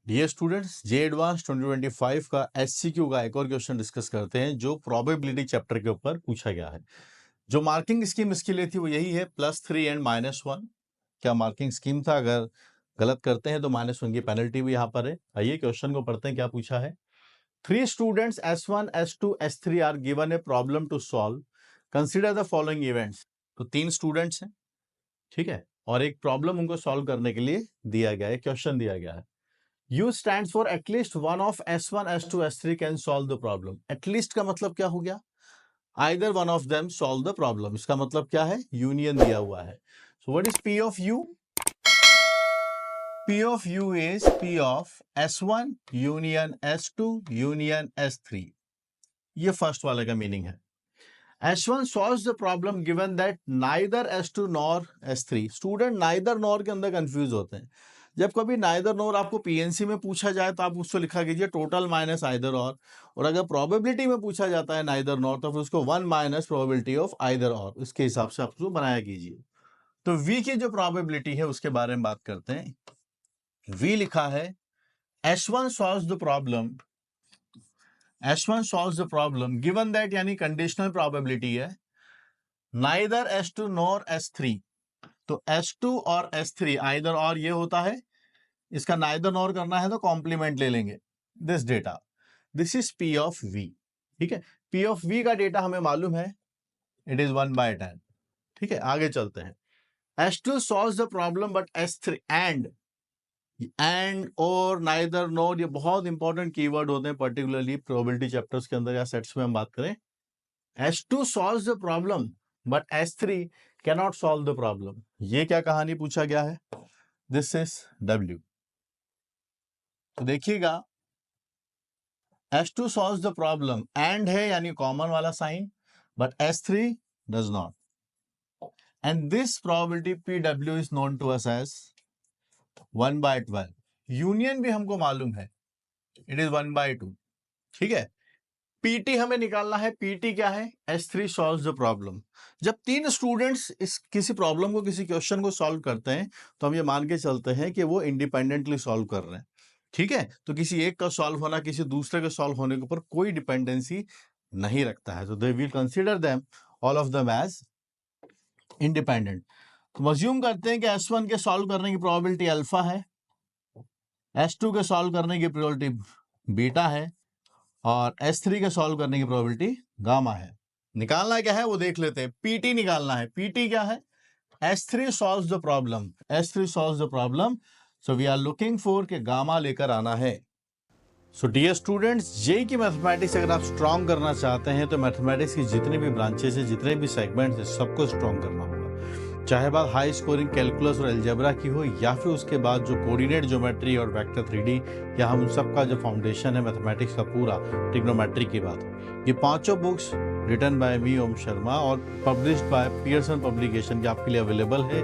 Dear students, जे advance 2025 का HCQ का एक और क्वेश्चन डिस्कस करते हैं जो प्रोबेबिलिटी चैप्टर के ऊपर पूछा गया है। जो मार्किंग स्कीम इसके लिए थी वो यही है, +3 एंड -1। क्या मार्किंग स्कीम था? अगर गलत करते हैं तो -1 की पेनल्टी भी यहाँ पर है। आइए क्वेश्चन को पढ़ते हैं, क्या पूछा है। 3 students S1, S2, S3 are given a problem to solve. Consider the following events. तो 3 स्टूडेंट्स हैं, ठीक है, और एक प्रॉब्लम उनको सॉल्व करने के लिए दिया गया है, क्वेश्चन दिया गया है। U stands for at least one of S1, S2, S3 can solve the problem. At least का मतलब क्या हो गया? Either one of them solve the problem. इसका मतलब क्या है? यूनियन दिया हुआ है. So what is P of U? P of U is P of S1 union S2 union S3. ये फर्स्ट वाले का मीनिंग है. S1 solves the problem given that neither S2 nor S3. Student neither nor के अंदर confuse होते हैं. जब कभी नाइदर नोर आपको पीएनसी में पूछा जाए तो आप उसको लिखा कीजिए टोटल माइनस आइदर और अगर प्रोबेबिलिटी में पूछा जाता है नाइदर नोर तो फिर उसको 1 माइनस प्रोबेबिलिटी ऑफ आइदर और, इसके हिसाब से आप उसको बनाया कीजिए। तो वी की जो प्रोबेबिलिटी है उसके बारे में बात करते हैं। वी लिखा है S1 solves the problem, S1 solves the problem given that, यानी कंडीशनल प्रोबेबिलिटी है, नाइदर S2 नॉर S3। तो S2 और S3 आइदर और ये होता है, इसका नाइदर नॉर करना है तो कॉम्प्लीमेंट ले लेंगे। This data, this is P of V, ठीक है। P ऑफ V का डेटा हमें मालूम है, इट इज 1/10, ठीक है। आगे चलते हैं। S2 solves the problem but S3 and और नाइदर नॉर, ये बहुत इंपॉर्टेंट कीवर्ड होते हैं पर्टिकुलरली प्रोबेबिलिटी चैप्टर्स के अंदर या सेट्स में हम बात करें। S2 solves the problem but S3 can not solve the problem. ये क्या कहानी पूछा गया है? This is W। तो देखिएगा, S2 solves the problem and है यानी कॉमन वाला sign, but S3 does not. And this probability PW is known to us as 1/12. Union भी हमको मालूम है, इट इज 1/2, ठीक है। PT हमें निकालना है, PT क्या है? S3 solves the problem. जब 3 स्टूडेंट्स इस किसी प्रॉब्लम को, किसी क्वेश्चन को सॉल्व करते हैं तो हम ये मान के चलते हैं कि वो इंडिपेंडेंटली सॉल्व कर रहे हैं, ठीक है। तो किसी एक का सॉल्व होना किसी दूसरे के सॉल्व होने के ऊपर कोई डिपेंडेंसी नहीं रखता है। तो they will consider them, all of them as independent. तो अज्यूम करते हैं कि S1 के सॉल्व करने की प्रोबेबिलिटी अल्फा है, S2 के सॉल्व करने की प्रोबेबिलिटी बीटा है और S3 के सॉल्व करने की प्रोबेबिलिटी गामा है। निकालना क्या है वो देख लेते हैं। PT निकालना है। PT क्या है? S3 solves the problem. S3 solves the problem. So we are looking for के गामा लेकर आना है। सो डियर स्टूडेंट्स, जेई की मैथमेटिक्स अगर आप स्ट्रॉन्ग करना चाहते हैं तो मैथमेटिक्स की जितनी भी ब्रांचेस है, जितने भी सेगमेंट्स है, सबको स्ट्रॉन्ग करना होगा। चाहे बात हाई स्कोरिंग कैलकुलस और अलजेब्रा की हो या फिर उसके बाद जो कोऑर्डिनेट ज्योमेट्री और वेक्टर 3D, या हम सबका जो फाउंडेशन है मैथमेटिक्स का पूरा, ट्रिग्नोमेट्री की बात हो, ये पांचों बुक्स रिटन बाय मी ओम शर्मा और पब्लिश्ड बाय पियर्सन पब्लिकेशन के आपके लिए अवेलेबल है।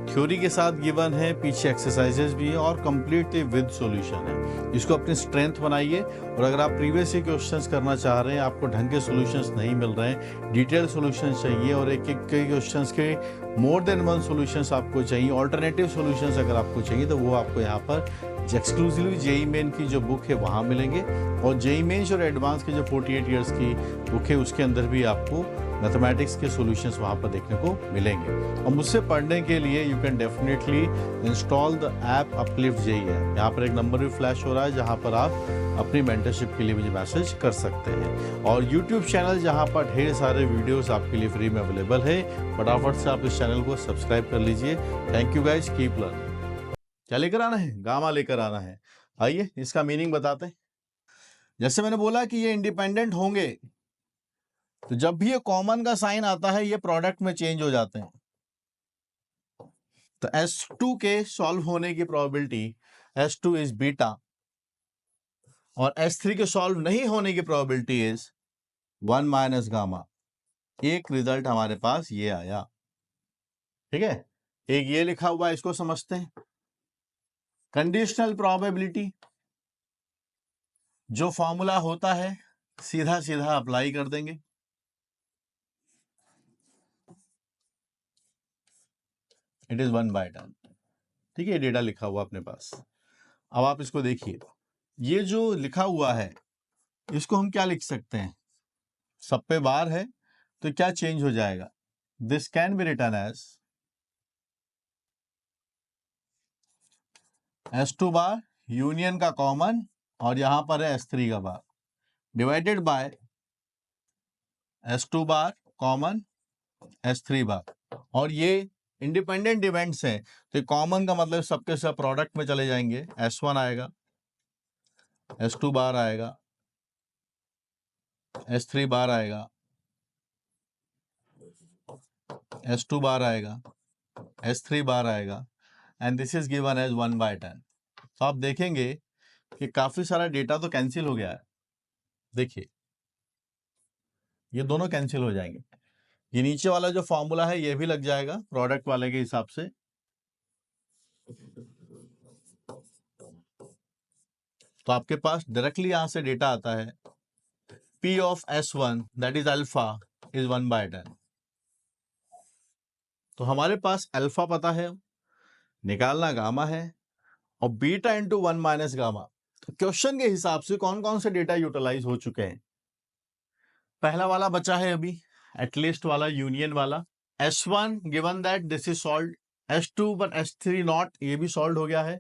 थ्योरी के साथ गिवन है, पीछे एक्सरसाइजेस भी है और कंप्लीटली विद सॉल्यूशन है। इसको अपनी स्ट्रेंथ बनाइए। और अगर आप प्रीवियस ही क्वेश्चंस करना चाह रहे हैं, आपको ढंग के सॉल्यूशंस नहीं मिल रहे हैं, डिटेल सॉल्यूशंस चाहिए और एक एक क्वेश्चंस के मोर देन वन सॉल्यूशंस आपको चाहिए, ऑल्टरनेटिव सॉल्यूशंस अगर आपको चाहिए तो वो आपको यहाँ पर एक्सक्लूसिवली जेई मेन की जो बुक है वहाँ मिलेंगे। और जेई मेन्स और एडवांस की जो 48 ईयर्स की बुक है उसके अंदर भी आपको मैथमेटिक्स के सॉल्यूशंस वहाँ पर देखने को मिलेंगे। और मुझसे पढ़ने के लिए you can definitely install the app uplift JEE है। यहाँ पर एक नंबर भी फ्लैश हो रहा है जहाँ पर आप अपनी मेंटरशिप के लिए मुझे मैसेज कर सकते हैं। और यूट्यूब चैनल जहाँ पर ढेर सारे वीडियोस आपके लिए फ्री में अवेलेबल है, फटाफट से आप इस चैनल को सब्सक्राइब कर लीजिए। Thank you guys, keep learning. क्या लेकर आना है? गामा लेकर आना है। आइए इसका मीनिंग बताते हैं। जैसे मैंने बोला कि ये इंडिपेंडेंट होंगे, तो जब भी ये कॉमन का साइन आता है ये प्रोडक्ट में चेंज हो जाते हैं। तो S2 के सॉल्व होने की प्रोबेबिलिटी S2 इज बीटा और S3 के सॉल्व नहीं होने की प्रोबेबिलिटी इज 1 माइनस गामा। एक रिजल्ट हमारे पास ये आया, ठीक है। एक ये लिखा हुआ, इसको समझते हैं। कंडीशनल प्रोबेबिलिटी जो फॉर्मूला होता है सीधा सीधा अप्लाई कर देंगे। इट इज 1/10, ठीक है। डेटा लिखा हुआ अपने पास। अब आप इसको देखिए, ये जो लिखा हुआ है इसको हम क्या लिख सकते हैं, सब पे बार है तो क्या चेंज हो जाएगा, this can be written as S2 bar union का कॉमन और यहां पर है S3 का bar divided by S2 bar common S3 bar, और ये इंडिपेंडेंट इवेंट्स हैं तो कॉमन का मतलब सबके सब प्रोडक्ट में चले जाएंगे, S1 आएगा, S2 बार आएगा, S3 बार आएगा, S2 बार आएगा, S3 बार आएगा, and this is given as 1/10। तो आप देखेंगे कि काफी सारा डेटा तो कैंसिल हो गया है, देखिए ये दोनों कैंसिल हो जाएंगे, ये नीचे वाला जो फॉर्मूला है ये भी लग जाएगा प्रोडक्ट वाले के हिसाब से, तो आपके पास डायरेक्टली यहां से डेटा आता है P of S1 that is alpha is 1/10। तो हमारे पास अल्फा पता है, निकालना गामा है, और बीटा इंटू 1 माइनस गामा। तो क्वेश्चन के हिसाब से कौन कौन से डेटा यूटिलाइज हो चुके हैं, पहला वाला बचा है अभी एटलीस्ट वाला यूनियन वाला, S1 given that this is solve, S2 but S3 not, ये भी सॉल्व हो गया है,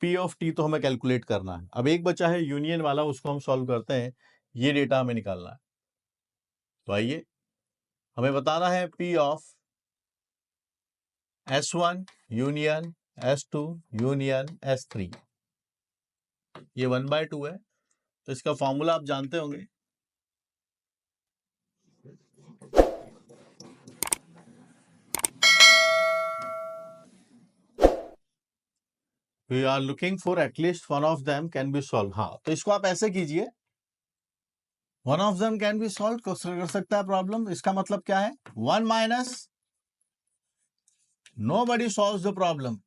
P ऑफ T तो हमें कैलकुलेट करना है, अब एक बचा है यूनियन वाला, उसको हम सॉल्व करते हैं, ये डेटा हमें निकालना है। तो आइए हमें बताना है P of S1 union S2 union S3, ये 1/2 है, तो इसका फॉर्मूला आप जानते होंगे, we are looking for at least one of them can be solve. हाँ, तो इसको आप ऐसे कीजिए, one of them can be solve कर सकता है प्रॉब्लम, इसका मतलब क्या है, 1 minus nobody solves the problem,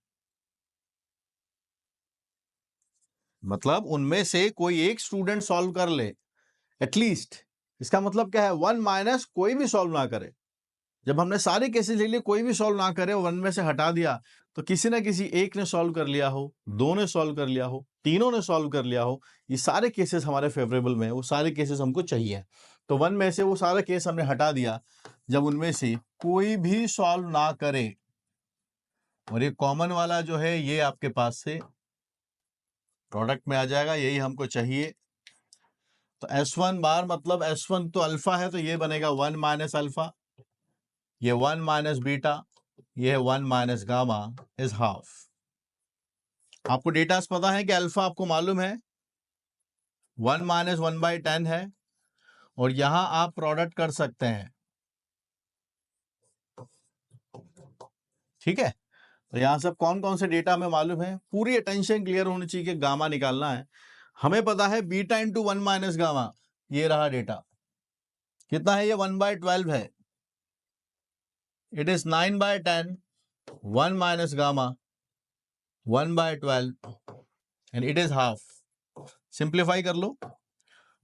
मतलब उनमें से कोई एक स्टूडेंट सॉल्व कर ले एटलीस्ट, इसका मतलब क्या है, 1 माइनस कोई भी सॉल्व ना करे। जब हमने सारे केसेस ले लिए कोई भी सॉल्व ना करे, 1 में से हटा दिया, तो किसी ना किसी एक ने सॉल्व कर लिया हो, 2 ने सॉल्व कर लिया हो, तीनों ने सॉल्व कर लिया हो, ये सारे केसेस हमारे फेवरेबल में है, वो सारे केसेस हमको चाहिए। तो 1 में से वो सारा केस हमने हटा दिया जब उनमें से कोई भी सॉल्व ना करे, और ये कॉमन वाला जो है ये आपके पास से प्रोडक्ट में आ जाएगा, यही हमको चाहिए। तो S1 बार मतलब S1 तो अल्फा है, तो ये बनेगा 1 माइनस अल्फा, ये 1 माइनस बीटा, ये है 1 माइनस गामा इज हाफ। आपको डेटा पता है कि अल्फा आपको मालूम है 1 माइनस 1/10 है, और यहां आप प्रोडक्ट कर सकते हैं, ठीक है। तो यहां सब कौन कौन से डेटा हमें मालूम है, पूरी अटेंशन क्लियर होनी चाहिए कि गामा निकालना है। हमें पता है बीटा इंटू 1 माइनस गामा, ये रहा डेटा, कितना है, ये 1/12 है, it is 9/10, 1 minus gamma 1/12 and it is half. Simplify कर लो,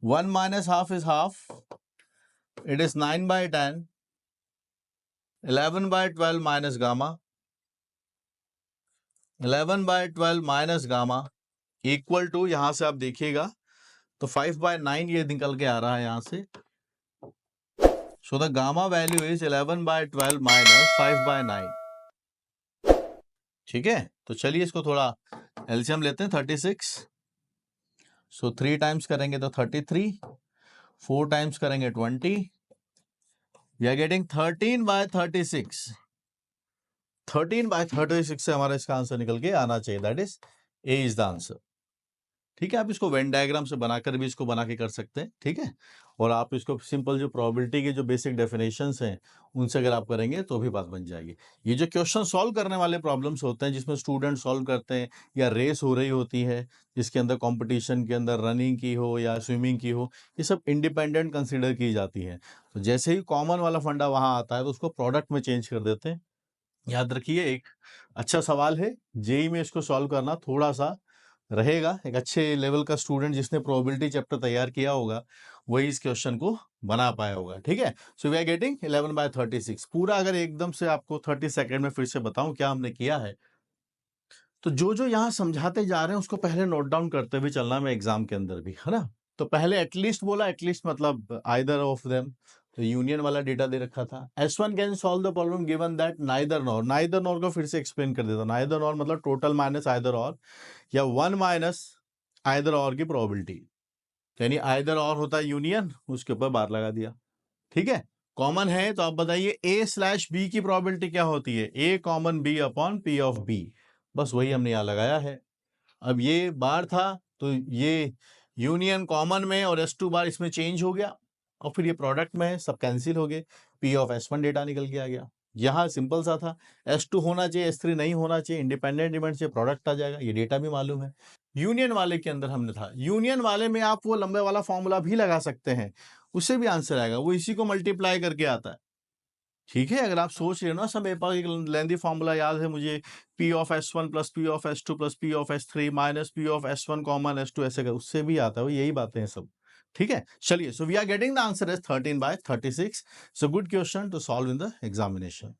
1 minus half is half, it is 9/10, 11/12 minus gamma, 11/12 minus gamma equal to, यहां से आप देखिएगा तो 5/9 ये निकल के आ रहा है यहां से, so the gamma value is 11/12 minus 5/9, ठीक है। तो चलिए इसको थोड़ा एलसीएम लेते हैं, 36, सो 3 टाइम्स करेंगे तो 33, 4 टाइम्स करेंगे 20, वी आर गेटिंग 13/36, 13/36 से हमारा इसका आंसर निकल के आना चाहिए, that is a is the answer, ठीक है। आप इसको वेन डायग्राम से बनाकर भी इसको बना के कर सकते हैं, ठीक है। और आप इसको सिंपल जो प्रोबेबिलिटी के जो बेसिक डेफिनेशंस हैं उनसे अगर आप करेंगे तो भी बात बन जाएगी। ये जो क्वेश्चन सॉल्व करने वाले प्रॉब्लम्स होते हैं जिसमें स्टूडेंट सॉल्व करते हैं, या रेस हो रही होती है जिसके अंदर कंपटीशन के अंदर रनिंग की हो या स्विमिंग की हो, ये सब इंडिपेंडेंट कंसिडर की जाती है। तो जैसे ही कॉमन वाला फंडा वहाँ आता है तो उसको प्रोडक्ट में चेंज कर देते हैं। याद रखिए, एक अच्छा सवाल है, जेई में इसको सॉल्व करना थोड़ा सा रहेगा, एक अच्छे लेवल का स्टूडेंट जिसने प्रोबेबिलिटी चैप्टर तैयार किया होगा वही इस क्वेश्चन को बना पाया होगा, ठीक है। सो वी आर गेटिंग 11/36 पूरा। अगर एकदम से आपको 30 सेकेंड में फिर से बताऊं क्या हमने किया है, तो जो जो यहाँ समझाते जा रहे हैं उसको पहले नोट डाउन करते हुए चलना में एग्जाम के अंदर भी, है ना। तो पहले एटलीस्ट बोला, एटलीस्ट मतलब आइदर ऑफ देम, तो यूनियन वाला डेटा दे रखा था। S1 can solve the problem given that neither nor, neither nor को फिर से एक्सप्लेन कर देता हूं। नाइदर नॉर मतलब टोटल माइनस आइदर और, या 1 माइनस आइदर और की प्रोबेबिलिटी, यानी आइदर और होता है यूनियन, उसके ऊपर बार लगा दिया, ठीक है। कॉमन है तो आप बताइए A/B की प्रोबेबिलिटी क्या होती है, A common B upon P of B, बस वही हमने यहाँ लगाया है। अब ये बार था तो ये यूनियन कॉमन में और S2 बार इसमें चेंज हो गया, और फिर ये प्रोडक्ट में सब कैंसिल हो गए, P ऑफ S1 डेटा निकल के आ गया। यहाँ सिंपल सा था, S2 होना चाहिए, S3 नहीं होना चाहिए, इंडिपेंडेंट इवेंट से प्रोडक्ट आ जाएगा, ये डेटा भी मालूम है। यूनियन वाले के अंदर हमने था, यूनियन वाले में आप वो लंबे वाला फॉर्मूला भी लगा सकते हैं, उससे भी आंसर आएगा, वो इसी को मल्टीप्लाई करके आता है, ठीक है। अगर आप सोच रहे हो ना सब, मेरे पास एक लेंदी फॉर्मूला याद है मुझे, P of S1 plus P of S2 plus P of S3 minus P of S1 common S2, ऐसे कर, उससे भी आता है, वो यही बातें हैं सब, ठीक है। चलिए, so we are getting the answer is 13/36, so good question to solve in the examination.